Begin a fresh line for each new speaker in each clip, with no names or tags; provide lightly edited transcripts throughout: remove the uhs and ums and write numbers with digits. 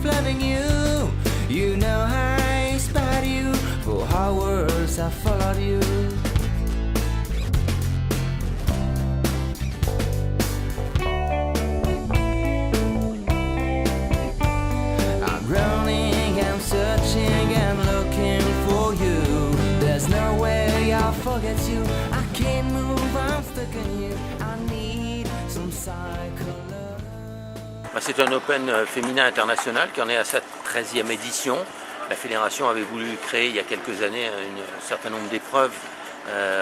loving you. You know I inspired you. For hours I followed you. I'm running, I'm searching, I'm looking for you. There's no way I'll forget you. I can't move, I'm stuck in you. I need some cycle.
C'est un Open féminin international qui en est à sa 13e édition. La fédération avait voulu créer il y a quelques années un certain nombre d'épreuves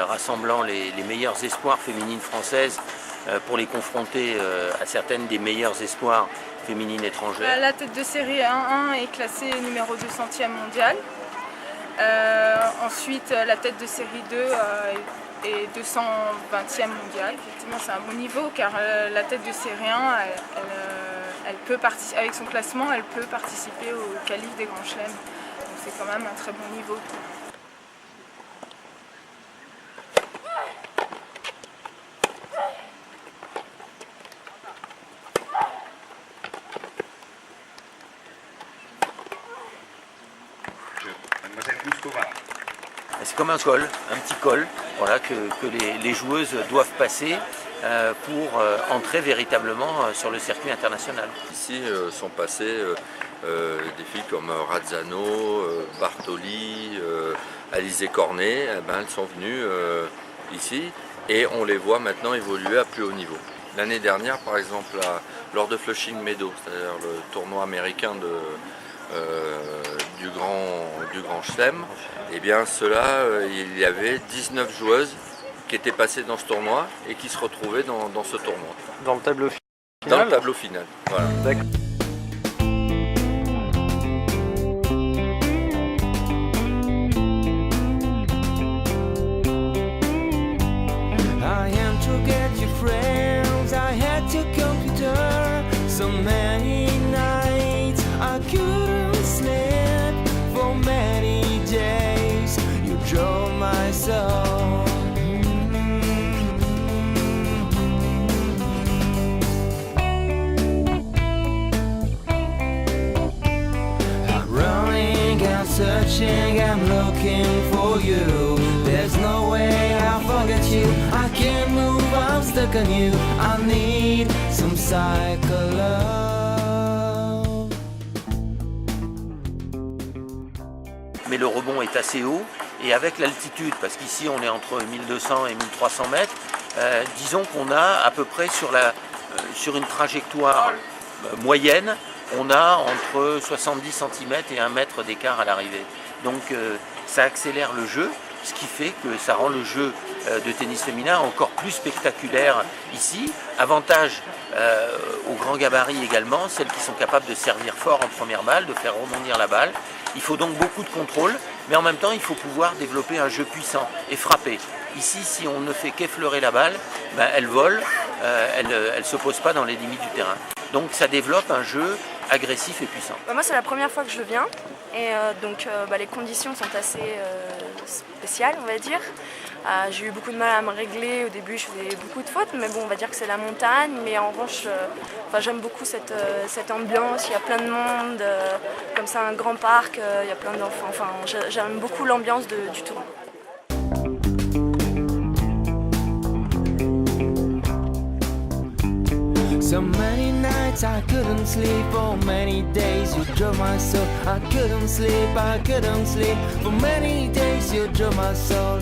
rassemblant les meilleurs espoirs féminines françaises pour les confronter à certaines des meilleurs espoirs féminines étrangères.
La tête de série 1-1 est classée numéro 200e mondial. Ensuite, la tête de série 2 est 220e mondial. Effectivement, c'est un bon niveau car la tête de série 1, elle peut avec son classement, elle peut participer au qualif des grands chelems. Donc c'est quand même un très bon niveau.
Mademoiselle Gouskova.
C'est comme un col, un petit col, voilà, que les joueuses doivent passer pour entrer véritablement sur le circuit international.
Ici sont passées des filles comme Razzano, Bartoli, Alizé Cornet. Elles sont venues ici et on les voit maintenant évoluer à plus haut niveau. L'année dernière, par exemple, lors de Flushing Meadows, c'est-à-dire le tournoi américain du Grand Chelem, eh bien cela, il y avait 19 joueuses qui étaient passées dans ce tournoi et qui se retrouvaient dans ce tournoi.
Dans le tableau final.
Dans le tableau final, voilà.
D'accord.
I am to get you friends. I had your computer. So many nights I couldn't sleep. For many days you drove my soul. I'm running, I'm searching, I'm looking for you. There's no way I'll forget you. I can't move, I'm stuck on you. I need some cycle love.
Mais le rebond est assez haut et avec l'altitude, parce qu'ici on est entre 1200 et 1300 mètres, disons qu'on a à peu près sur une trajectoire moyenne, on a entre 70 cm et 1 mètre d'écart à l'arrivée. Donc ça accélère le jeu, ce qui fait que ça rend le jeu de tennis féminin encore plus spectaculaire ici. Avantage aux grands gabarits également, celles qui sont capables de servir fort en première balle, de faire rebondir la balle. Il faut donc beaucoup de contrôle, mais en même temps il faut pouvoir développer un jeu puissant et frapper. Ici, si on ne fait qu'effleurer la balle, elle vole, elle ne se pose pas dans les limites du terrain. Donc ça développe un jeu agressif et puissant.
Moi c'est la première fois que je viens et donc les conditions sont assez spéciales, on va dire. J'ai eu beaucoup de mal à me régler, au début je faisais beaucoup de fautes, mais bon on va dire que c'est la montagne, mais en revanche j'aime beaucoup cette ambiance, il y a plein de monde, comme c'est un grand parc, il y a plein d'enfants, j'aime beaucoup l'ambiance du tournoi.
So many nights I couldn't sleep. For many days you drove my soul. I couldn't sleep, I couldn't sleep. For many days you drove my soul.